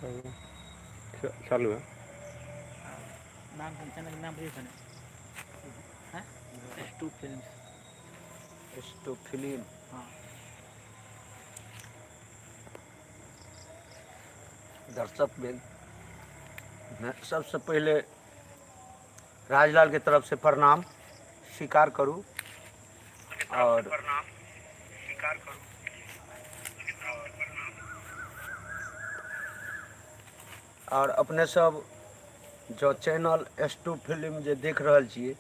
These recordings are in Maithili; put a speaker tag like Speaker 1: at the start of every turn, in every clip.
Speaker 1: चालू है।
Speaker 2: नाम चैनल नाम बताइए हाँ S2 फिल्म्स।
Speaker 3: S2 film.
Speaker 2: हाँ
Speaker 3: दर्शक में मैं सबसे पहले राजलाल की तरफ से प्रणाम स्वीकार करूं और अपने सब जो चैनल S2 फिल्म जे देख रहल छियै,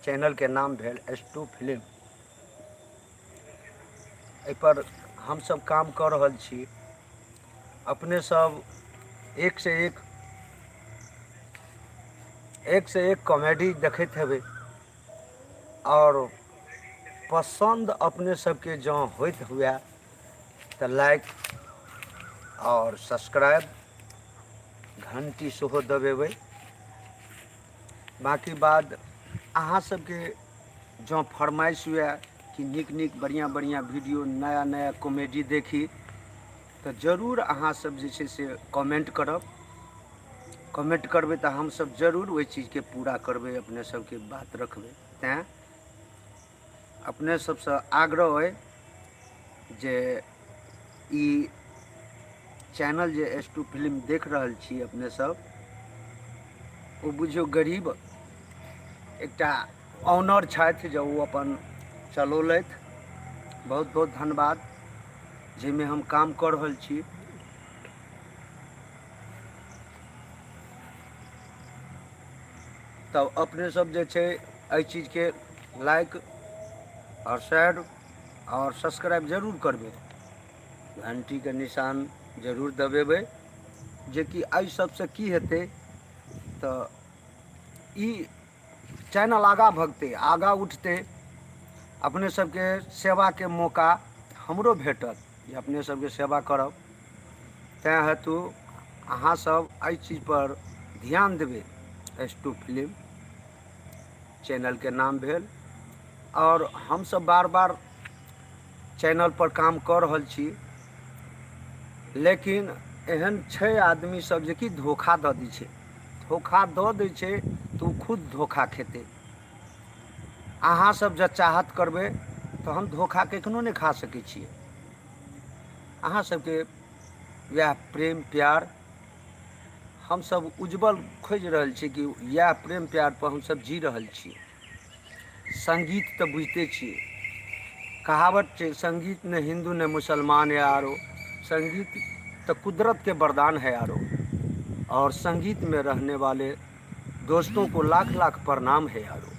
Speaker 3: चैनल के नाम भेल S2 फिल्म। एहि पर हम सब काम कर रहल छी। अपने सब एक से एक कॉमेडी देखैत हेबै और पसंद अपने सबके जँ होइत हुए तो लाइक और सब्सक्राइब घंटी सेहो दबेबै। बाकी बात अहाँ सबके जँ फरमाइश हुए कि नीक बढ़िया वीडियो नया नया कॉमेडी देखी तो जरूर अहाँ सब जे छै से कमेंट करब। कमेंट करबै तो हम सब जरूर ओहि चीज़ के पूरा करबै, अपने सबके बात रखबै। तैं अपने सबसे आग्रह है जे ई चैनल जे S2 फिल्म देख रहल छी अपने सब, वो बुझियो गरीब एकटा ऑनर छथि जो वो अपन चलौलथि। बहुत बहुत धन्यवाद जिसमें हम काम कर रहल छी। तब अपने सब जे छै एहि चीज के लाइक और शेयर और सब्सक्राइब जरूर करबै, घंटी के निशान जरूर दबेबै, जे कि एहि सबसे की हेतै तो ई चैनल आगा भगतै, आगा उठतै। अपने सबके सेवा के मौका हमरो भेटत जे अपने सबके सेवा करब। तैं हेतु अहाँ सब एहि चीज पर ध्यान देबै। S2 फिल्म चैनल के नाम भेल और हम सब बार बार चैनल पर काम कर रहल छी, लेकिन एहन छै आदमी सब जे कि धोखा दऽ दै छै। धोखा दऽ दै छै तो ओ खुद धोखा खेतै। अहाँ सब जब चाहत करबै तो हम धोखा कखनो नहीं खा सकै छियै। अहाँ सबके वह प्रेम प्यार हम सब उज्जवल खोज रहल छी कि यह प्रेम प्यार पर हम सब जी रहल छी। संगीत तो बुझते छियै, कहावत छै संगीत न हिंदू न मुसलमान है यारो, संगीत तो कुदरत के वरदान है यारो। और संगीत में रहने वाले दोस्तों को लाख लाख प्रणाम है यारो।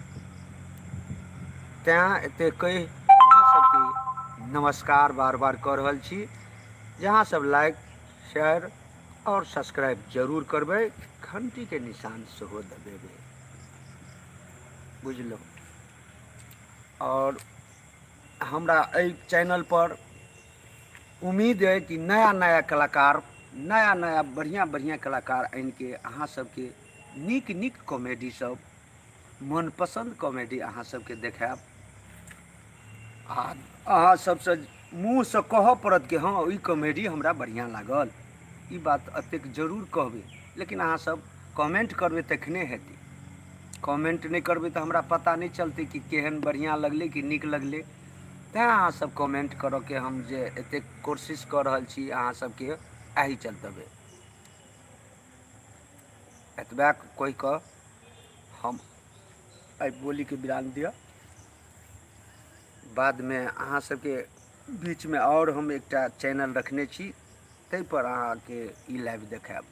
Speaker 3: तैं एते कहि अहाँ सबके नमस्कार बार बार कर रहल छी। जहाँ सब लाइक शेयर और सब्सक्राइब जरूर करबै, घंटी के निशान सेहो दबेबै, बुझलहुँ। और हमरा एहि चैनल पर उम्मीद है कि नया नया कलाकार, नया नया बढ़िया कलाकार आनि के अहाँ सबके नीक नीक कॉमेडी सब, मनपसंद कॉमेडी अहाँ सबके देखायब। आ अहाँ सबसे मुँह से कहऽ पड़त कि हाँ ई कॉमेडी हमरा बढ़िया लागल। ई बात अतेक जरूर कहबै, लेकिन अहाँ सब कमेंट करबै तखने हेतै। कमेंट नहीं करबै तो हमरा पता नहीं चलतै कि केहन बढ़िया लगलै कि नीक लगलै। तैं अहाँ सब कमेंट करऽ के हम जे एतेक कोशिश कर रहल छी अहाँ सबके एही चलते एतबा कहि कऽ हम एहि बोली के विराम दिअ। बाद में अहाँ सबके बीच में और हम एकटा चैनल रखने छी, ताहि पर अहाँ के ई लाइव देखायब।